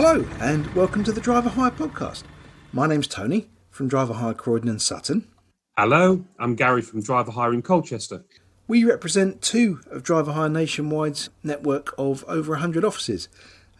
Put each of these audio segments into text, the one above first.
Hello and welcome to the Driver Hire podcast. My name's Tony from Driver Hire Croydon Sutton. Hello, I'm Gary from Driver Hire in Colchester. We represent two of Driver Hire Nationwide's network of over 100 offices.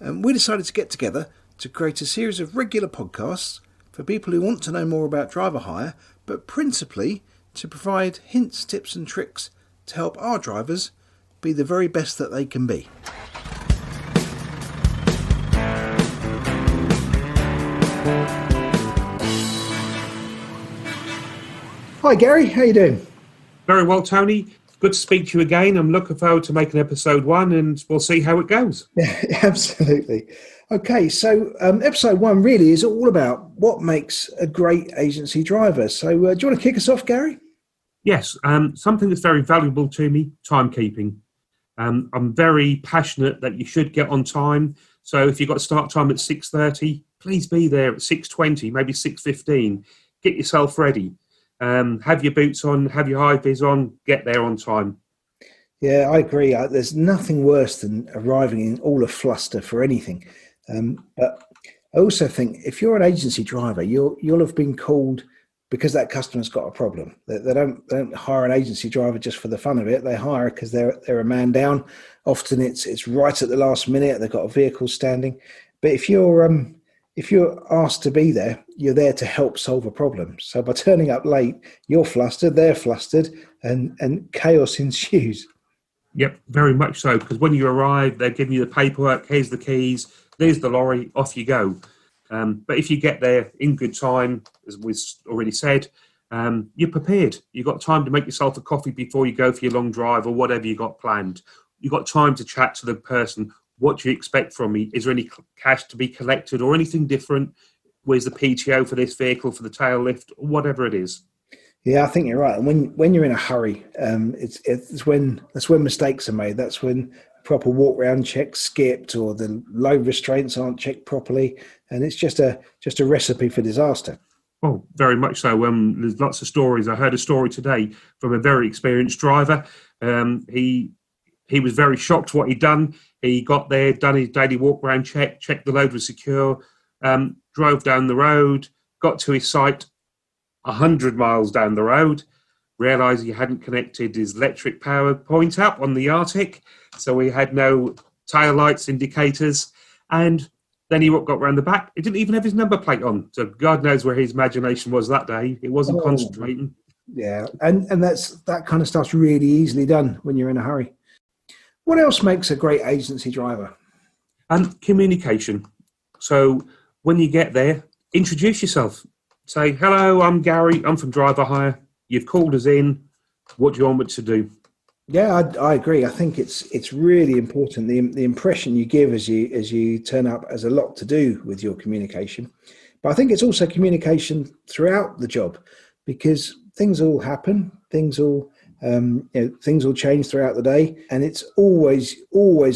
We decided to get together to create a series of regular podcasts for people who want to know more about driver hire, but principally to provide hints, tips and tricks to help our drivers be the very best that they can be. Hi Gary, how you doing? Very well, Tony. Good to speak to you again. I'm looking forward to making episode 1 and we'll see how it goes. Yeah, absolutely. Okay, so episode 1 really is all about what makes a great agency driver. So do you want to kick us off, Gary? Yes, something that's very valuable to me, timekeeping. I'm very passionate that you should get on time. So if you've got start time at 6:30, please be there at 6:20, maybe 6:15. Get yourself ready. Have your boots on, have your high vis on, get there on time. Yeah, I agree. There's nothing worse than arriving in all a fluster for anything. But I also think if you're an agency driver, you'll have been called because that customer's got a problem. They don't hire an agency driver just for the fun of it. They hire because they're a man down. Often it's right at the last minute. They've got a vehicle standing. But if you're asked to be there, you're there to help solve a problem. So by turning up late, you're flustered, they're flustered, and chaos ensues. Yep, very much so. Because when you arrive, they're giving you the paperwork. Here's the keys. There's the lorry. Off you go. But if you get there in good time, as we've already said, you're prepared. You've got time to make yourself a coffee before you go for your long drive or whatever you got planned. You've got time to chat to the person. What do you expect from me? Is there any cash to be collected or anything different? Where's the PTO for this vehicle, for the tail lift, or whatever it is? Yeah, I think you're right. And when you're in a hurry, it's when mistakes are made. That's when proper walk round checks skipped or the load restraints aren't checked properly, and it's just a recipe for disaster. Oh, very much so. There's lots of stories. I heard a story today from a very experienced driver. He was very shocked what he'd done. He got there, done his daily walk around check, checked the load was secure, drove down the road, got to his site 100 miles down the road, realised he hadn't connected his electric power point up on the Arctic, so he had no tail lights indicators, and then he got round the back. He didn't even have his number plate on, so God knows where his imagination was that day. He wasn't concentrating. Yeah, and that kind of stuff's really easily done when you're in a hurry. What else makes a great agency driver? Communication. So when you get there, introduce yourself. Say, hello, I'm Gary. I'm from Driver Hire. You've called us in. What do you want me to do? Yeah, I agree. I think it's really important. The impression you give as you turn up has a lot to do with your communication. But I think it's also communication throughout the job, because things all happen. Things all change throughout the day, and it's always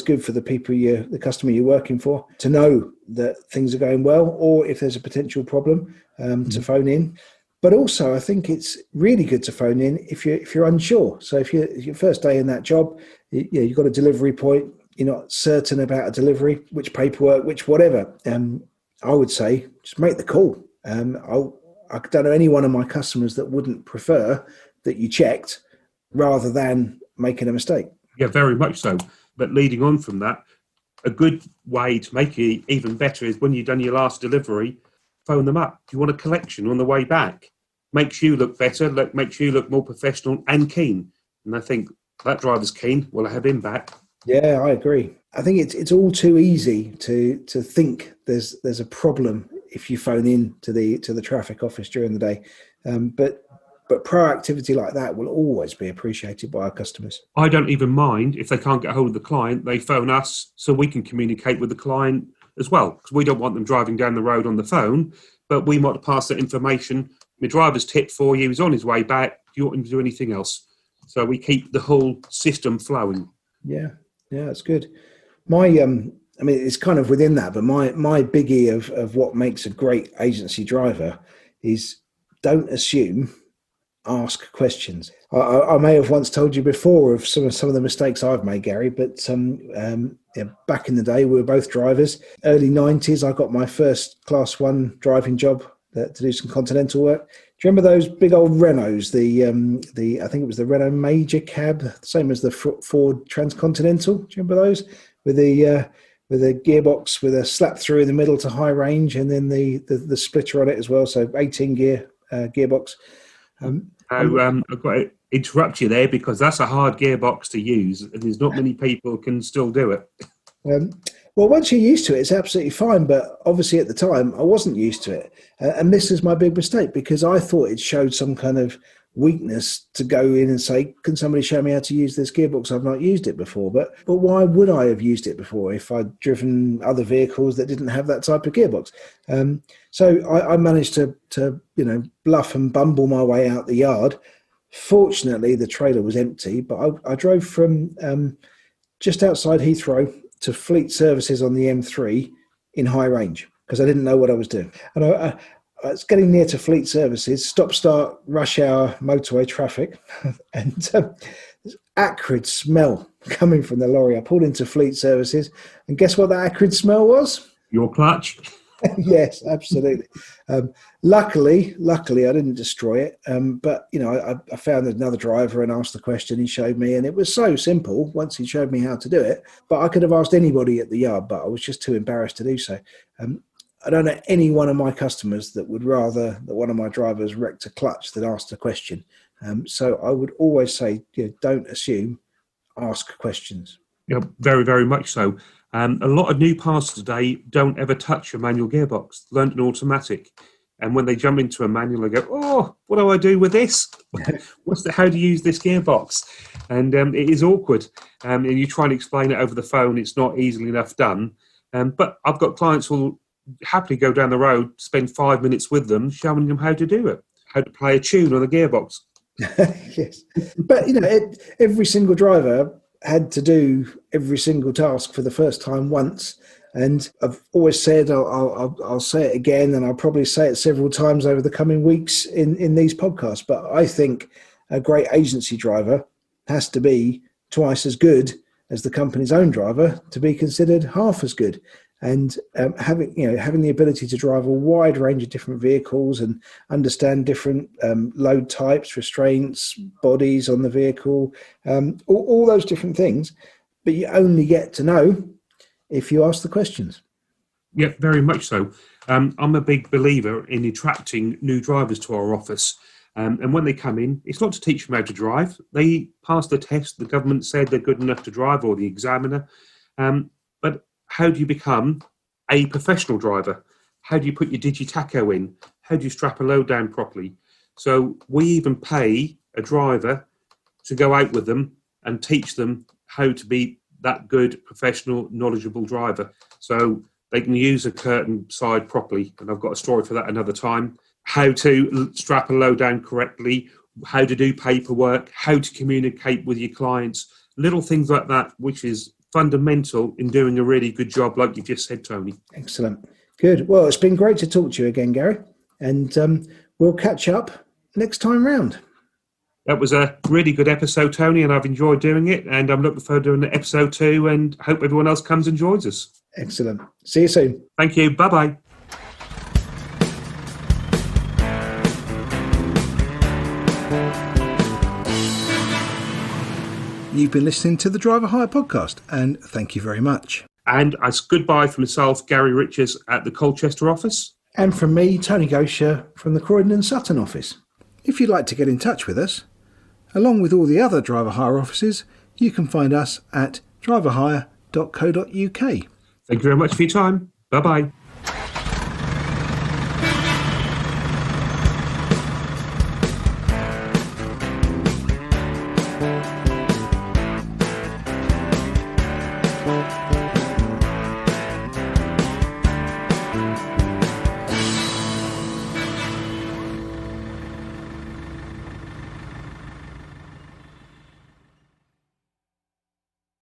good for the customer you're working for to know that things are going well, or if there's a potential problem, to phone in. But also, I think it's really good to phone in if you're unsure. So if your first day in that job, you've got a delivery point, you're not certain about a delivery, which paperwork, which whatever. I would say just make the call. I don't know any one of my customers that wouldn't prefer that you checked rather than making a mistake. Yeah, very much so. But leading on from that, a good way to make it even better is when you've done your last delivery, phone them up. Do you want a collection on the way back? Makes you look better, makes you look more professional and keen. And I think that driver's keen. Well, I have him back. Yeah, I agree. I think it's all too easy to think there's a problem if you phone in to the traffic office during the day. But proactivity like that will always be appreciated by our customers. I don't even mind if they can't get hold of the client, they phone us so we can communicate with the client as well. Because we don't want them driving down the road on the phone, but we might pass that information. My driver's tip for you, he's on his way back. Do you want him to do anything else? So we keep the whole system flowing. Yeah, that's good. It's kind of within that, but my biggie of what makes a great agency driver is don't assume ask questions. I may have once told you before of some of the mistakes I've made, Gary, but back in the day, we were both drivers. Early 90s, I got my first Class 1 driving job to do some continental work. Do you remember those big old Renaults? I think it was the Renault Major cab, same as the Ford Transcontinental. Do you remember those with a gearbox with a slap through in the middle to high range, and then the splitter on it as well? So 18 gear gearbox. I've got to interrupt you there because that's a hard gearbox to use, and there's not many people can still do it. Well, once you're used to it, it's absolutely fine. But obviously at the time, I wasn't used to it. And this is my big mistake, because I thought it showed some kind of weakness to go in and say, can somebody show me how to use this gearbox? I've not used it before. But why would I have used it before if I'd driven other vehicles that didn't have that type of gearbox? So I managed to bluff and bumble my way out the yard. Fortunately, the trailer was empty, but I drove from just outside Heathrow to Fleet Services on the M3 in high range, because I didn't know what I was doing. And I was getting near to Fleet Services, stop-start, rush hour, motorway traffic, and this acrid smell coming from the lorry. I pulled into Fleet Services, and guess what that acrid smell was? Your clutch? Yes, absolutely. Luckily, I didn't destroy it. But I found another driver and asked the question. He showed me, and it was so simple once he showed me how to do it. But I could have asked anybody at the yard, but I was just too embarrassed to do so. I don't know any one of my customers that would rather that one of my drivers wrecked a clutch than asked a question. So I would always say, don't assume, ask questions. Yeah, very, very much so. A lot of new passers today don't ever touch a manual gearbox, learned an automatic. And when they jump into a manual, they go, oh, what do I do with this? How do you use this gearbox? And it is awkward. And you try and explain it over the phone, it's not easily enough done. But I've got clients who will happily go down the road, spend 5 minutes with them, showing them how to do it, how to play a tune on a gearbox. Yes. But, every single driver had to do every single task for the first time once. And I've always said, I'll say it again, and I'll probably say it several times over the coming weeks in these podcasts, but I think a great agency driver has to be twice as good as the company's own driver to be considered half as good. And having the ability to drive a wide range of different vehicles and understand different load types, restraints, bodies on the vehicle, all those different things, but you only get to know if you ask the questions. Yeah, very much so. I'm a big believer in attracting new drivers to our office. And when they come in, it's not to teach them how to drive. They pass the test. The government said they're good enough to drive, or the examiner. But how do you become a professional driver? How do you put your Digitaco in? How do you strap a load down properly? So we even pay a driver to go out with them and teach them how to be that good, professional, knowledgeable driver. So they can use a curtain side properly. And I've got a story for that another time. How to strap a load down correctly, how to do paperwork, how to communicate with your clients, little things like that, which is fundamental in doing a really good job, like you just said, Tony. Excellent. Good. Well, it's been great to talk to you again, Gary. And we'll catch up next time round. That was a really good episode, Tony, and I've enjoyed doing it. And I'm looking forward to doing episode 2, and hope everyone else comes and joins us. Excellent. See you soon. Thank you. Bye-bye. You've been listening to the Driver Hire Podcast, and thank you very much. And as goodbye from myself, Gary Richards at the Colchester office. And from me, Tony Goacher from the Croydon Sutton Office. If you'd like to get in touch with us, along with all the other Driver Hire offices, you can find us at driverhire.co.uk. Thank you very much for your time. Bye-bye.